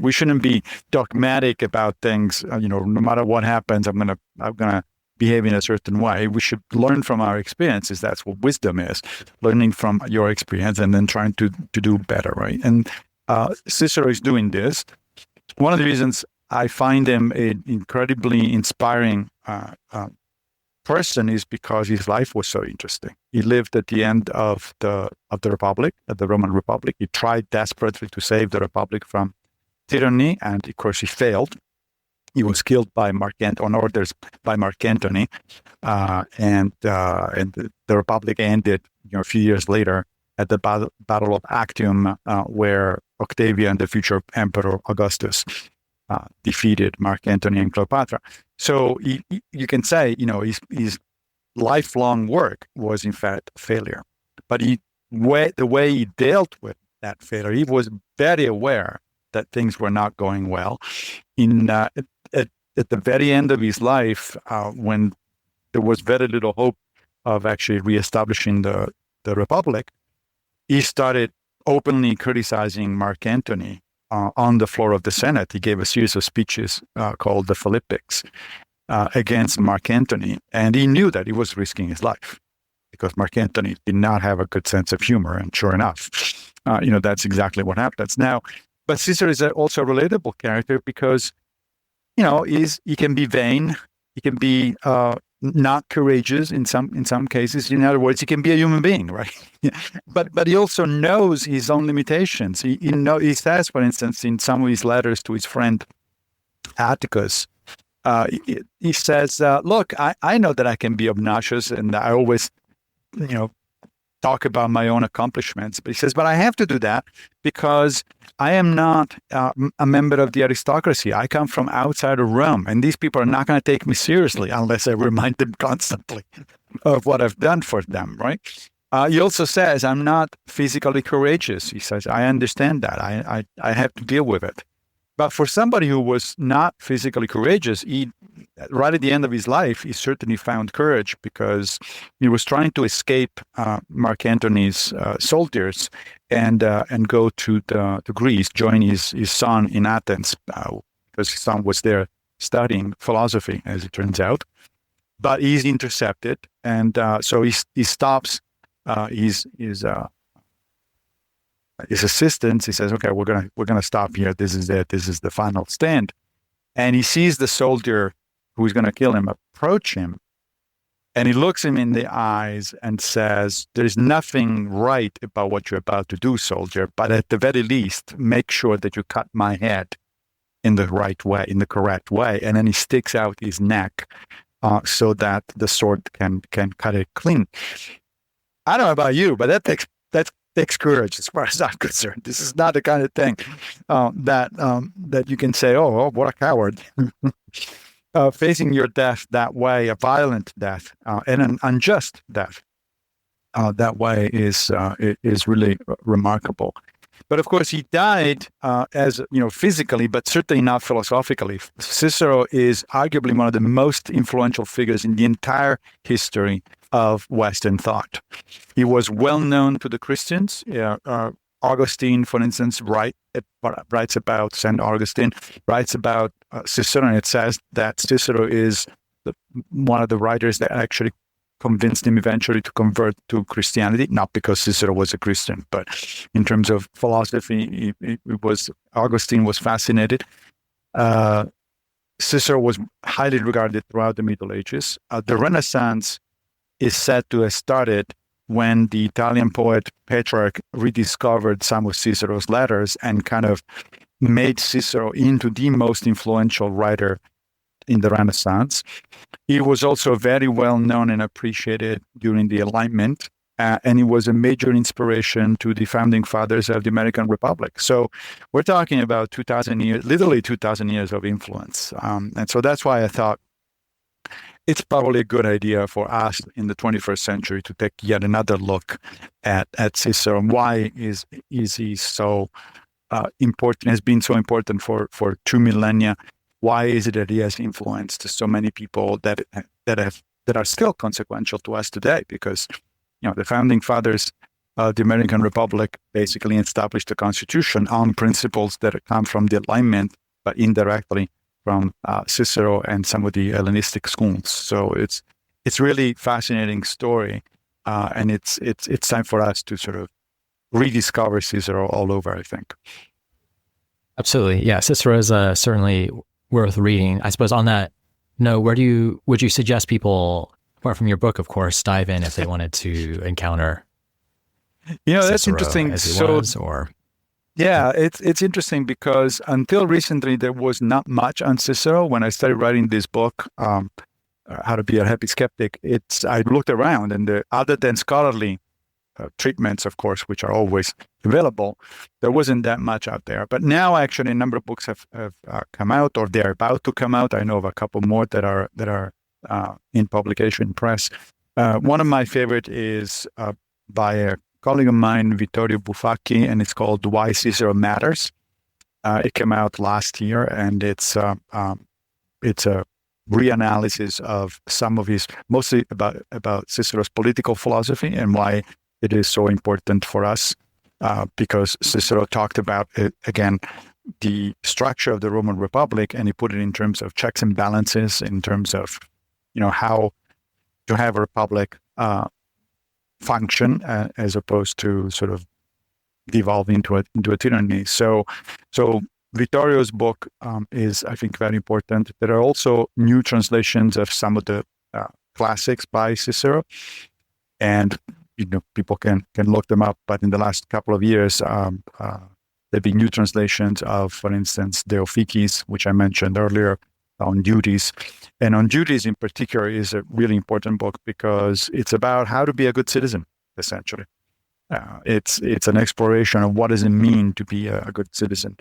We shouldn't be dogmatic about things. No matter what happens, I'm gonna behave in a certain way. We should learn from our experiences. That's what wisdom is: learning from your experience and then trying to do better, right? And Cicero is doing this. One of the reasons I find him an incredibly inspiring person is because his life was so interesting. He lived at the end of the Republic, at the Roman Republic. He tried desperately to save the Republic from tyranny, and of course he failed. He was killed by on orders by Mark Antony, and the Republic ended a few years later at the Battle of Actium, where Octavian, the future Emperor Augustus, defeated Mark Antony and Cleopatra. So you can say, his lifelong work was in fact a failure. But the way he dealt with that failure, he was very aware that things were not going well. At the very end of his life, when there was very little hope of actually reestablishing the Republic, he started openly criticizing Mark Antony on the floor of the Senate. He gave a series of speeches called the Philippics against Mark Antony, and he knew that he was risking his life because Mark Antony did not have a good sense of humor, and sure enough, that's exactly what happens. Now, but Cicero is also a relatable character because, he can be vain, he can be not courageous in some cases. In other words, he can be a human being, right? But he also knows his own limitations. He says, for instance, in some of his letters to his friend Atticus, he says, "Look, I know that I can be obnoxious, and I always, talk about my own accomplishments." But he says, "But I have to do that because I am not a member of the aristocracy. I come from outside of Rome, and these people are not going to take me seriously unless I remind them constantly of what I've done for them." Right? He also says, "I'm not physically courageous." He says, "I understand that. I have to deal with it." But for somebody who was not physically courageous, right at the end of his life, he certainly found courage because he was trying to escape Mark Antony's soldiers and go to Greece, join his son in Athens, because his son was there studying philosophy, as it turns out. But he's intercepted, and so he stops his assistants. He says, "Okay, we're gonna stop here. This is it. This is the final stand." And he sees the soldier who's going to kill him approach him, and he looks him in the eyes and says, "There's nothing right about what you're about to do, soldier, but at the very least, make sure that you cut my head in the right way, in the correct way." And then he sticks out his neck so that the sword can cut it clean. I don't know about you, but that takes courage, as far as I'm concerned. This is not the kind of thing that you can say, "Oh, what a coward." Facing your death that way, a violent death and an unjust death that way is really remarkable. But of course, he died as physically, but certainly not philosophically. Cicero is arguably one of the most influential figures in the entire history of Western thought. He was well known to the Christians. Augustine, for instance, writes about St. Augustine, writes about Cicero, and it says that Cicero is one of the writers that actually convinced him eventually to convert to Christianity, not because Cicero was a Christian, but in terms of philosophy, Augustine was fascinated. Cicero was highly regarded throughout the Middle Ages. The Renaissance is said to have started when the Italian poet Petrarch rediscovered some of Cicero's letters and kind of made Cicero into the most influential writer in the Renaissance. He was also very well known and appreciated during the Enlightenment, and he was a major inspiration to the founding fathers of the American Republic. So we're talking about 2,000 years, literally 2,000 years of influence. And so that's why I thought it's probably a good idea for us in the 21st century to take yet another look at Cicero. Why is he so important, has been so important for 2 millennia? Why is it that he has influenced so many people that have that are still consequential to us today, because the founding fathers of the American Republic basically established the Constitution on principles that come from the alignment, but indirectly from Cicero and some of the Hellenistic schools. So it's really fascinating story, and it's time for us to sort of rediscover Cicero all over, I think. Absolutely. Yeah. Cicero is certainly worth reading. I suppose on that note, would you suggest people, apart from your book, of course, dive in if they wanted to encounter that's Cicero interesting. As he was, or yeah, it's interesting because until recently there was not much on Cicero. When I started writing this book, How to Be a Happy Skeptic, I looked around, and other than scholarly treatments, of course, which are always available, there wasn't that much out there. But now, actually, a number of books have come out, or they're about to come out. I know of a couple more that are in publication press. One of my favorite is by a colleague of mine, Vittorio Bufacchi, and it's called Why Cicero Matters. It came out last year, and it's a reanalysis of some of his, mostly about Cicero's political philosophy and why it is so important for us, because Cicero talked about, again, the structure of the Roman Republic, and he put it in terms of checks and balances, in terms of, how to have a republic function as opposed to sort of devolve into a tyranny. So Vittorio's book is, I think, very important. There are also new translations of some of the classics by Cicero, and people can look them up. But in the last couple of years, there've been new translations of, for instance, De Officiis, which I mentioned earlier, on duties. And on duties in particular is a really important book because it's about how to be a good citizen, essentially. It's an exploration of what does it mean to be a good citizen.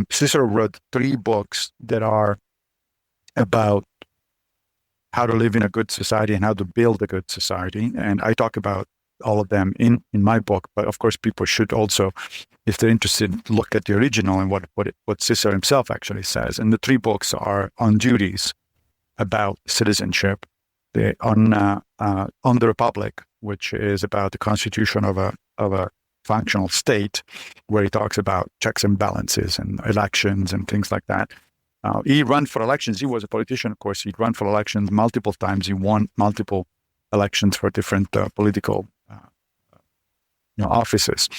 Cicero wrote 3 books that are about how to live in a good society and how to build a good society. And I talk about all of them in my book. But of course, people should also, if they're interested, look at the original and what Cicero himself actually says. And the 3 books are on duties, about citizenship, on the Republic, which is about the constitution of a functional state, where he talks about checks and balances and elections and things like that. He ran for elections. He was a politician, of course. He'd run for elections multiple times. He won multiple elections for different political offices.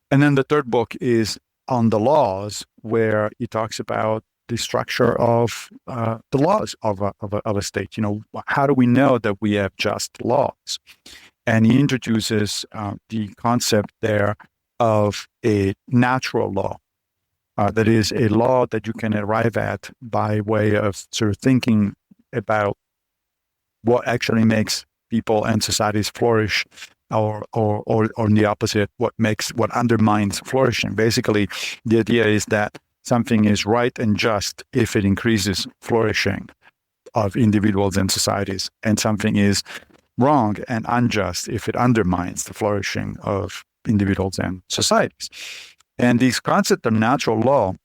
And then the 3rd book is on the laws, where he talks about the structure of the laws of a state. How do we know that we have just laws? And he introduces the concept there of a natural law. That is a law that you can arrive at by way of sort of thinking about what actually makes people and societies flourish, or the opposite, what undermines flourishing. Basically, the idea is that something is right and just if it increases flourishing of individuals and societies, and something is wrong and unjust if it undermines the flourishing of individuals and societies. And this concept of natural law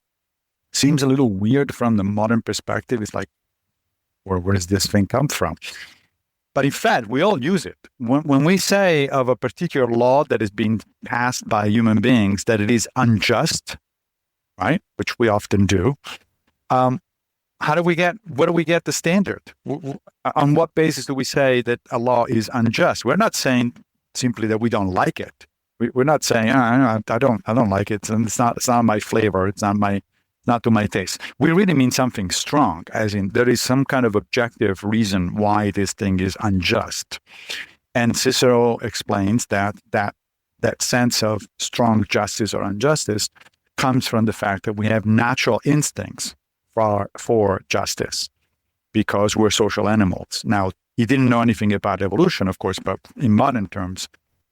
seems a little weird from the modern perspective. It's like, where does this thing come from? But in fact, we all use it. When we say of a particular law that is being passed by human beings that it is unjust, right, which we often do, where do we get the standard? On what basis do we say that a law is unjust? We're not saying simply that we don't like it. We're not saying, I don't like it, and it's not my flavor, it's not to my taste. We really mean something strong, as in there is some kind of objective reason why this thing is unjust. And Cicero explains that sense of strong justice or injustice comes from the fact that we have natural instincts for justice, because we're social animals. Now, he didn't know anything about evolution, of course, but in modern terms,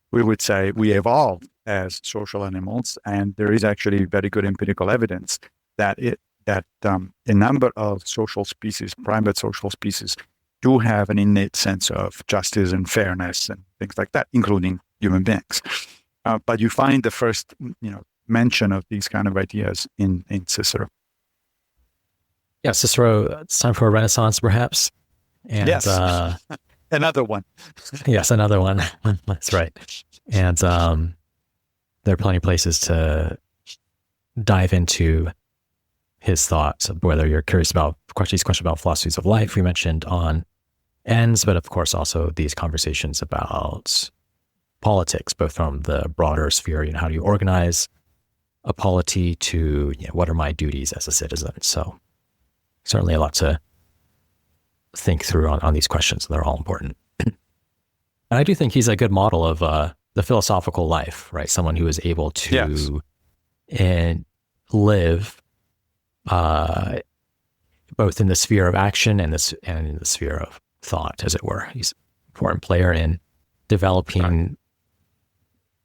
we would say we evolved as social animals, and there is actually very good empirical evidence that a number of social species, primate social species, do have an innate sense of justice and fairness and things like that, including human beings. But you find the first, mention of these kind of ideas in Cicero. Yeah, Cicero, it's time for a renaissance, perhaps. And Yes. Another one. yes, another one. That's right. And there are plenty of places to dive into his thoughts, whether you're curious about these questions about philosophies of life we mentioned on ends, but of course also these conversations about politics, both from the broader sphere, how do you organize a polity, to what are my duties as a citizen. So certainly a lot to think through on these questions. They're all important. And I do think he's a good model of the philosophical life, right? Someone who is able to live both in the sphere of action and in the sphere of thought, as it were. He's an important player in developing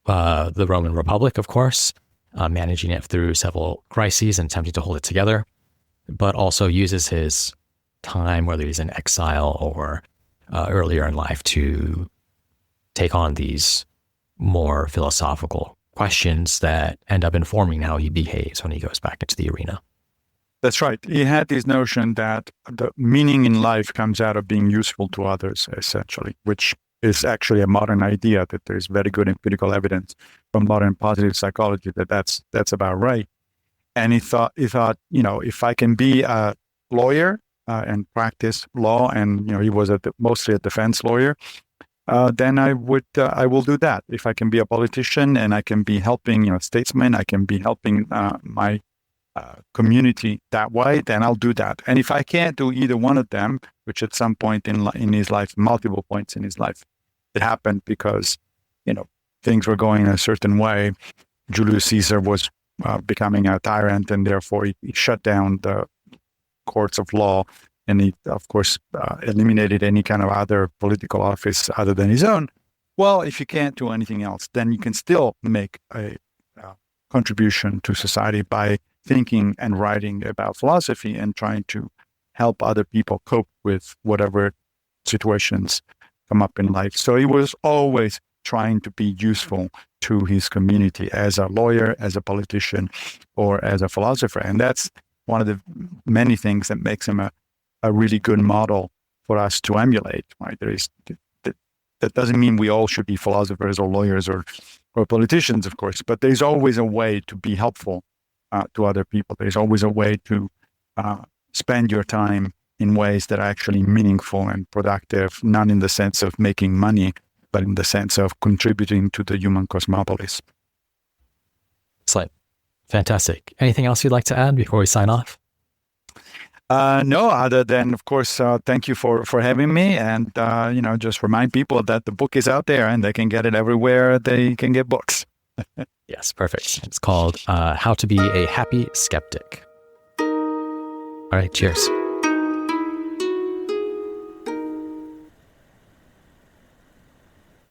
the Roman Republic, of course, managing it through several crises and attempting to hold it together, but also uses his time, whether he's in exile or earlier in life, to take on these more philosophical questions that end up informing how he behaves when he goes back into the arena. That's right. He had this notion that the meaning in life comes out of being useful to others, essentially, which is actually a modern idea, that there's very good empirical evidence from modern positive psychology that that's about right. And he thought, if I can be a lawyer and practice law, and he was mostly a defense lawyer, then I will do that. If I can be a politician and I can be helping, statesmen, I can be helping my community that way, then I'll do that. And if I can't do either one of them, which at some point in his life, multiple points in his life, it happened because, things were going a certain way. Julius Caesar was becoming a tyrant, and therefore he shut down the courts of law, and he, of course, eliminated any kind of other political office other than his own. Well, if you can't do anything else, then you can still make a contribution to society by thinking and writing about philosophy and trying to help other people cope with whatever situations come up in life. So he was always trying to be useful to his community as a lawyer, as a politician, or as a philosopher. And that's one of the many things that makes him a really good model for us to emulate, right? That doesn't mean we all should be philosophers or lawyers or politicians, of course, but there's always a way to be helpful to other people. There's always a way to spend your time in ways that are actually meaningful and productive, not in the sense of making money, but in the sense of contributing to the human cosmopolis. Excellent. Fantastic. Anything else you'd like to add before we sign off? No, other than, of course, thank you for having me. And, just remind people that the book is out there and they can get it everywhere they can get books. Yes, perfect. It's called How to Be a Happy Skeptic. All right, cheers.